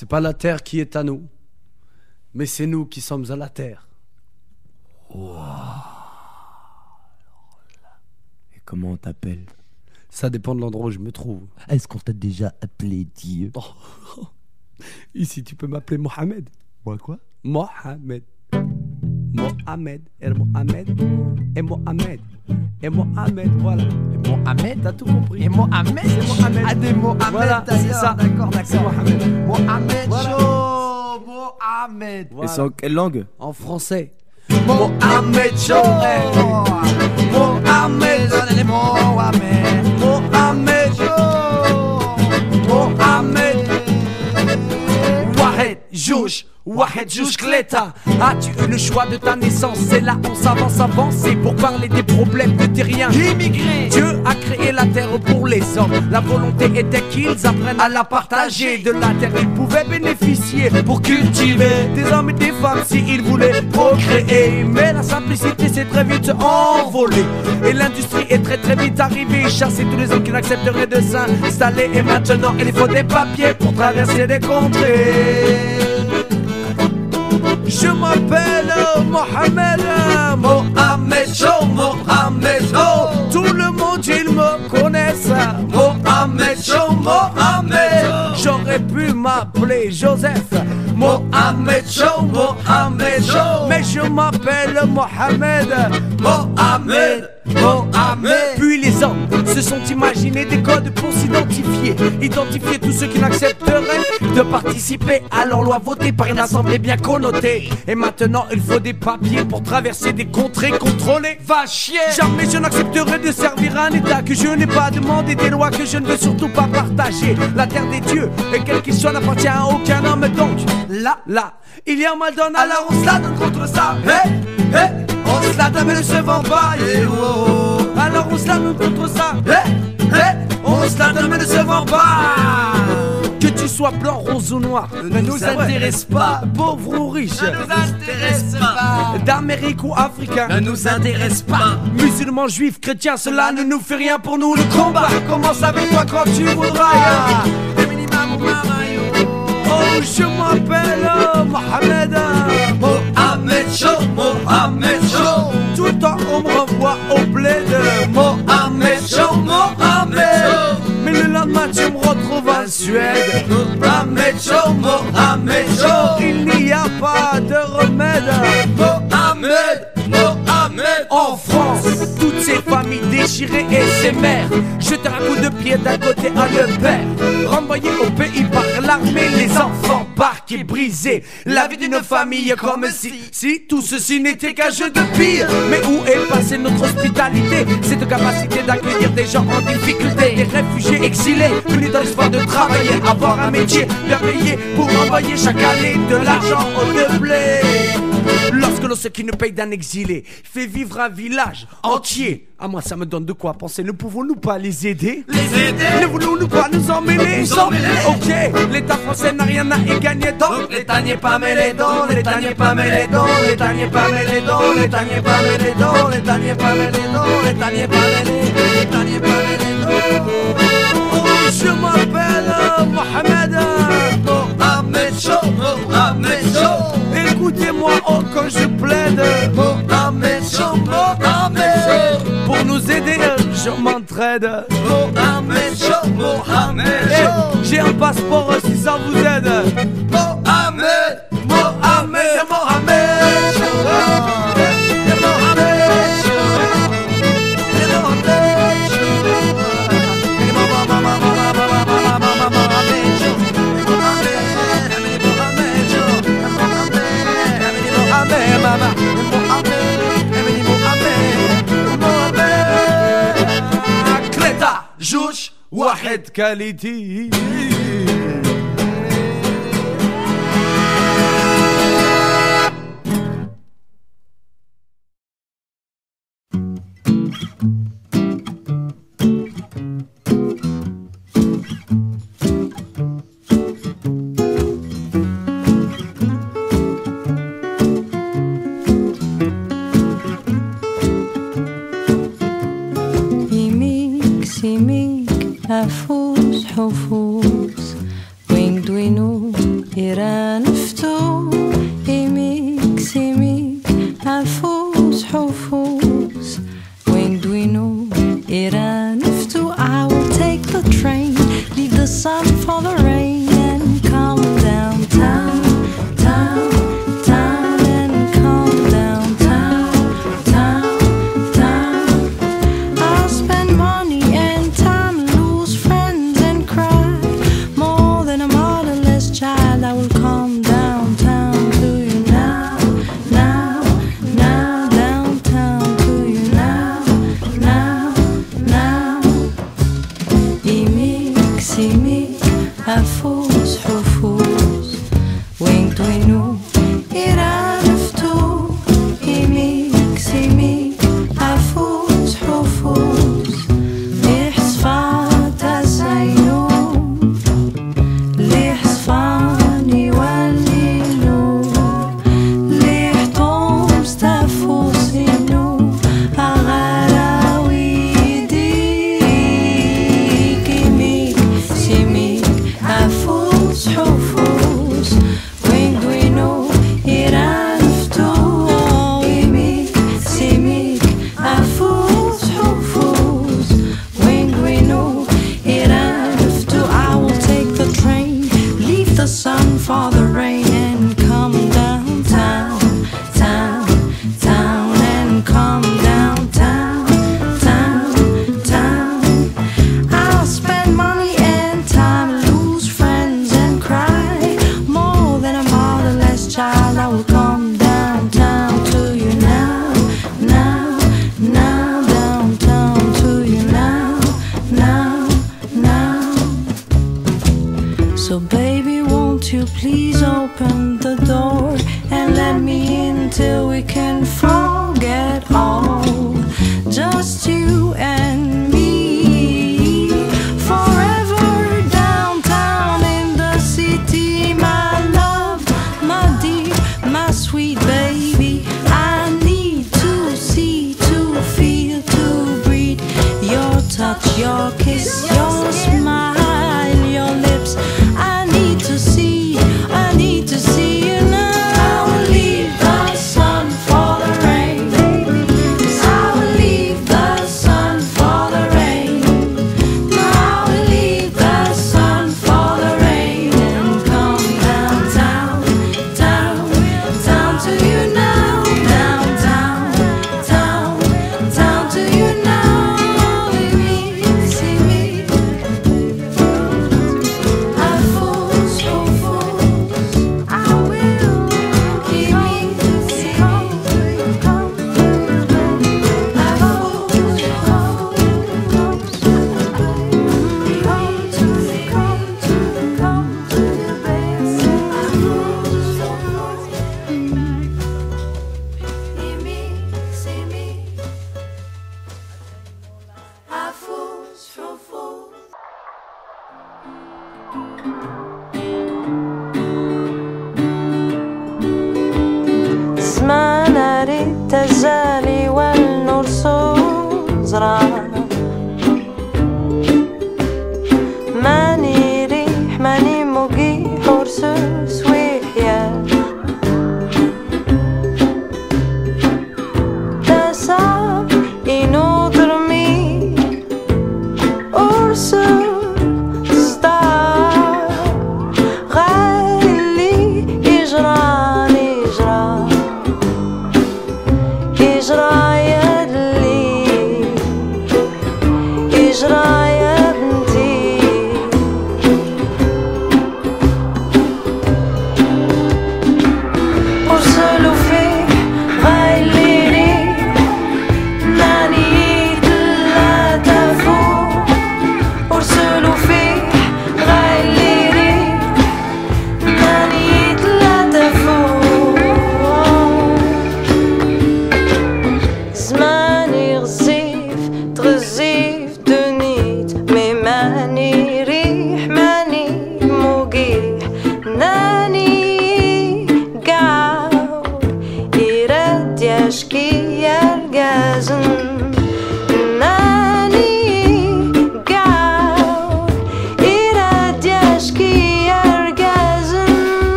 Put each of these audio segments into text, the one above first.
C'est pas la terre qui est à nous, mais c'est nous qui sommes à la terre. Wow. Et comment on t'appelle? Ça dépend de l'endroit où je me trouve. Est-ce qu'on t'a déjà appelé Dieu? Oh. Ici, tu peux m'appeler Mohamed. Moi quoi? Mohamed. Mohamed. Et Mohamed. Et Mohamed. Et Mohamed, voilà. Et Mohamed? T'as tout compris. Et Mohamed? C'est Mohamed. Ah, des Mohamed, voilà, c'est ça. D'accord, C'est Mohamed. Mohamed, Voilà. chaud. Mohamed. Voilà. Et c'est en quelle langue? En français. Mohamed chaud. Mohamed, donnez Mohamed. Mohamed chaud. Mohamed. Wahed, Jouch. Wahed Jouch Kleta. As-tu eu le choix de ta naissance? C'est là on s'avance, avancer pour parler des problèmes de terriens immigrés. Dieu a créé la terre pour les hommes. La volonté était qu'ils apprennent à la partager. De la terre ils pouvaient bénéficier pour cultiver des hommes et des femmes s'ils voulaient procréer. Mais la simplicité s'est très vite envolée et l'industrie est très très vite arrivée. Chasser tous les hommes qui n'accepteraient de s'installer. Et maintenant il faut des papiers pour traverser des contrées. Je m'appelle Mohamed. Mohamed Chaud, Mohamed Chaud. Tout le monde ils me connaissent. Mohamed Chaud, Mohamed. J'aurais pu m'appeler Joseph. Mohamed Chaud, Mohamed Chaud. Mais je m'appelle Mohamed. Mohamed, Mohamed. Puis les hommes se sont imaginés des codes pour s'identifier. Identifier tous ceux qui n'accepteraient de participer à leur loi votée par une assemblée bien connotée. Et maintenant il faut des papiers pour traverser des contrées contrôlées. Va chier! Jamais je n'accepterai de servir un état que je n'ai pas demandé, des lois que je ne veux surtout pas partager. La terre des dieux, et quel qu'il soit, n'appartient à aucun homme. Donc là, il y a mal donne, alors on se la donne contre ça. Hey, hey, on se la donne mais ne se vend pas. Yeah, oh. Alors on se la donne contre ça. Hey, hey, on se la donne mais ne se vend pas. Que tu sois blanc, rose ou noir, ne nous intéresse pas. Pauvre ou riche, ne nous intéresse pas. D'Amérique ou africain, ne nous intéresse pas. Musulmans, juifs, chrétiens, cela ne nous fait rien pour nous. Le combat commence avec toi quand tu voudras. Oh, je m'appelle Mohamed. Mohamed Chaud, Mohamed Chaud. Tout le temps on me renvoie au bled. Mohamed Chaud, Mohamed. Mais le lendemain tu me retrouves en Suède. Mohamed Chaud, Mohamed Chaud. Il n'y a pas de remède. Mohamed, Mohamed. En France, toutes ces familles déchirées et ces mères jetées un coup de pied d'un côté à le père. Renvoyés au pays par l'armée, les enfants barqués, brisés. La vie d'une famille comme si tout ceci n'était qu'un jeu de pire. Mais où est passée notre hospitalité, cette capacité d'accueillir des gens en difficulté, des réfugiés exilés, venus dans l'espoir de travailler, avoir un métier bien payé pour envoyer chaque année de l'argent au blé. Lorsque l'on sait qui nous paye d'un exilé fait vivre un village entier, à moi ça me donne de quoi penser. Ne pouvons-nous pas les aider? Les aider? Ne voulons-nous pas nous emmêler? Ok, l'État français n'a rien à y gagner, donc l'État n'y est pas mêlé, donc l'État n'y est pas mêlé, donc l'État n'y est pas mêlé, donc l'État n'y est pas mêlé, donc l'État n'y est pas mêlé, donc l'État n'y est pas mêlé, l'État n'y est pas mêlé. Oh, je m'appelle Mohamed. Mohamed Chaud, Mohamed Chaud. Écoutez-moi oh quand je plaide. Mohamed Chaud, Mohamed Chaud. Pour nous aider je m'entraide. Mohamed Chaud, Mohamed Chaud. J'ai un passeport si ça vous aide. Mohamed, Mohamed, Mohamed Chaud. Jouch, Wahed Quality. Afos, xofos, winged winu, يرانفتو إيميك سيميك أفوز حفوز When do we know يرانفتو I will take the train Leave the sun for the rain And come downtown Town, town And come downtown Town, town I'll spend money and time Lose friends and cry More than a motherless child I will come downtown to you now, now, now Downtown to you now, now, now إيميك سيميك أفوز حفوز وين دوينو إرادفتو إيميك سيميك أفوز حفوز إحصفات الزينو لحصفاني والليلو لحطوم ستفوسينو أغراوي ديك إيميك سيميك أفوز حفوز وين دوينو إرانفتو إيميك سيميك أفوز حفوز وين دوينو إرانفتو I will take the train Leave the sun for the rain And come downtown Town, town And come downtown Town, town I'll spend money and time Lose friends and cry More than a motherless child I will come downtown to you now, now, now Downtown to you now, now, now So baby won't you please open the door And let me in till we can forget all Just you and me Forever downtown in the city My love, my dear, my sweet baby I need to see, to feel, to breathe Your touch, your kiss, your smile, your lips I need to see you now I will leave the sun for the rain I will leave the sun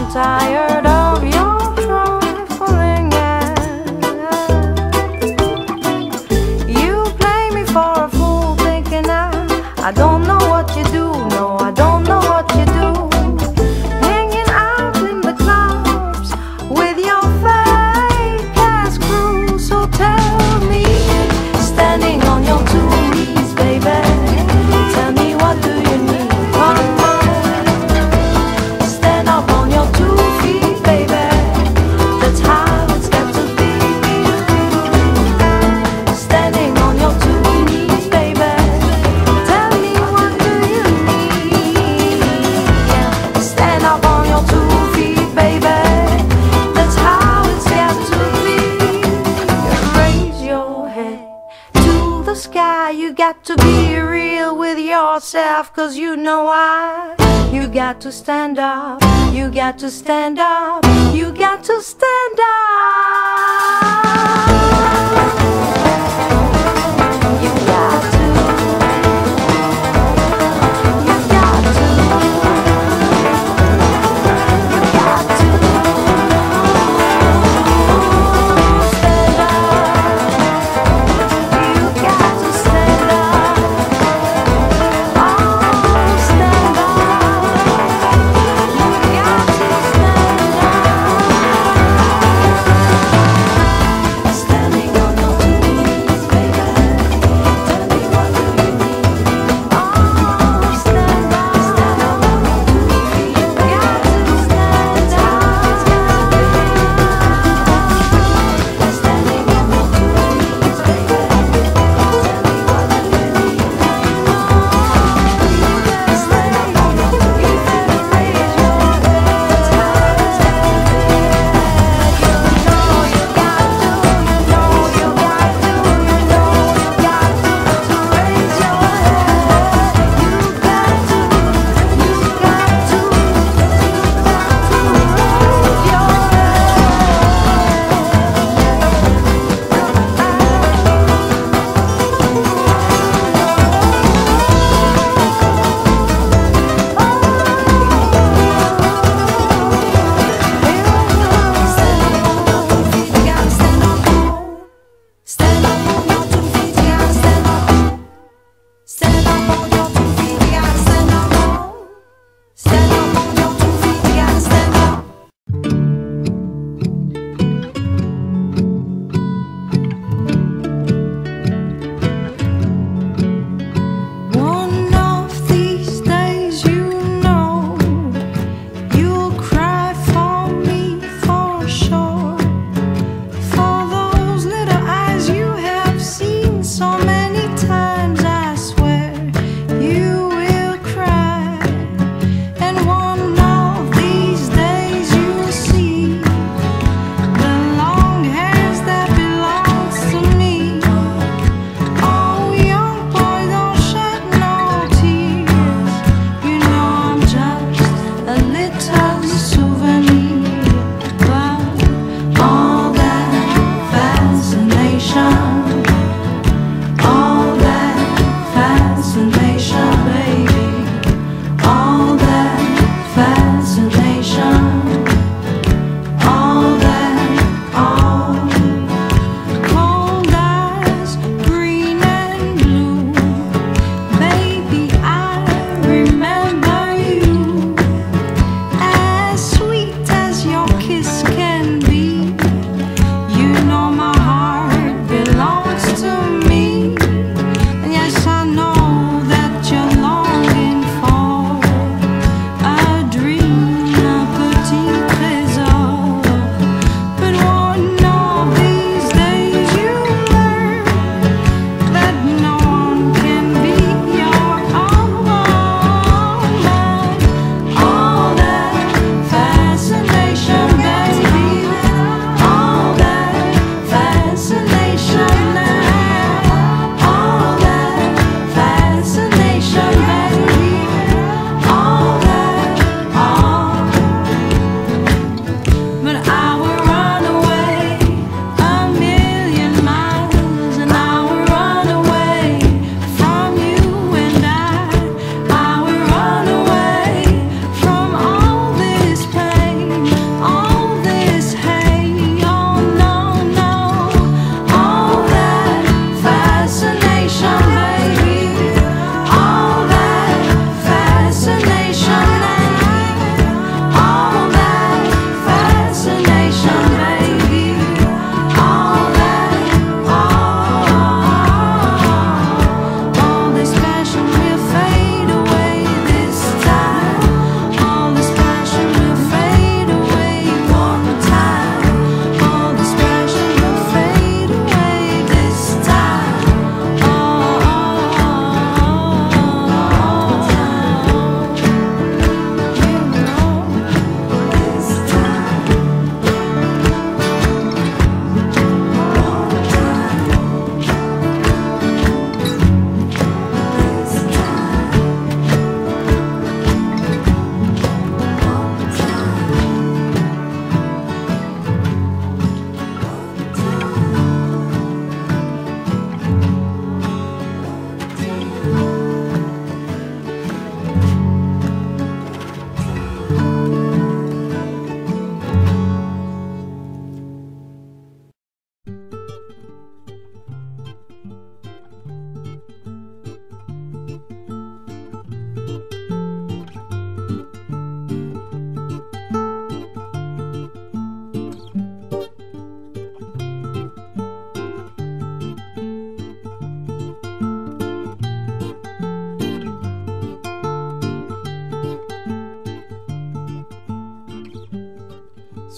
I'm tired of your trifling acts. You play me for a fool, thinking I don't know what you do. No, I don't know what you do. Hanging out in the clubs with your fake ass crew. So tell me, standing on your two knees, baby, tell me what do you need? One more. Stand up on your 2 feet, baby. That's how it's got to be. Standing on your 2 knees, baby. Tell me what do you need? Yeah. Stand up on your 2 feet, baby. That's how it's got to be. Raise your head to the sky. You got to be real with yourself, 'cause you know why. You got to stand up. You got to stand up. You got to stand up. You got to. You got to. You got to. Stand up. You got to stand up. Oh, stand up. You got to stand up.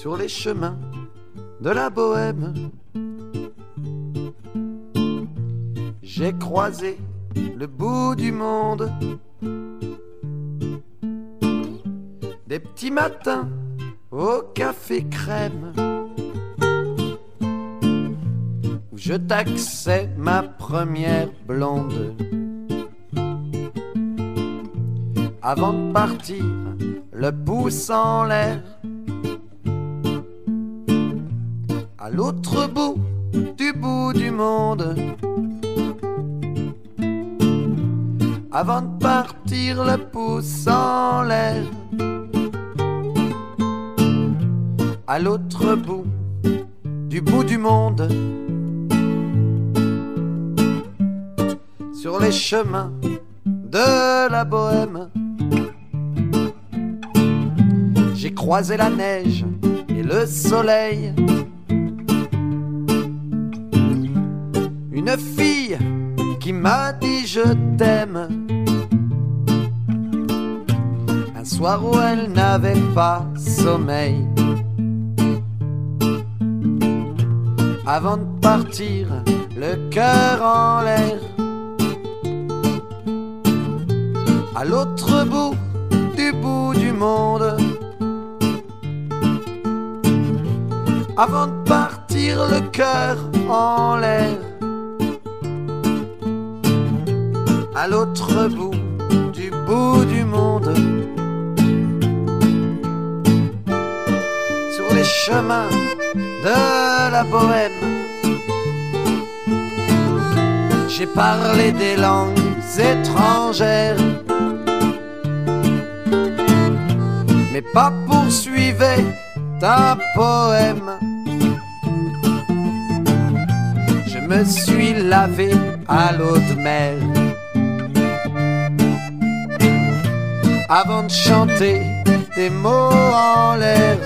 sur les chemins de la Bohème. J'ai croisé le bout du monde, des petits matins au café crème, où je taxais ma première blonde. Avant de partir, le pouce en l'air, à l'autre bout du monde. Avant de partir, le pouce en l'air, à l'autre bout du monde. Sur les chemins de la Bohème, j'ai croisé la neige et le soleil. Une fille qui m'a dit je t'aime, un soir où elle n'avait pas sommeil. Avant de partir, le cœur en l'air, à l'autre bout du monde. Avant de partir, le cœur en l'air, à l'autre bout du monde. Sur les chemins de la Bohème, j'ai parlé des langues étrangères, mais pas poursuivais un poème. Je me suis lavé à l'eau de mer avant de chanter des mots en l'air.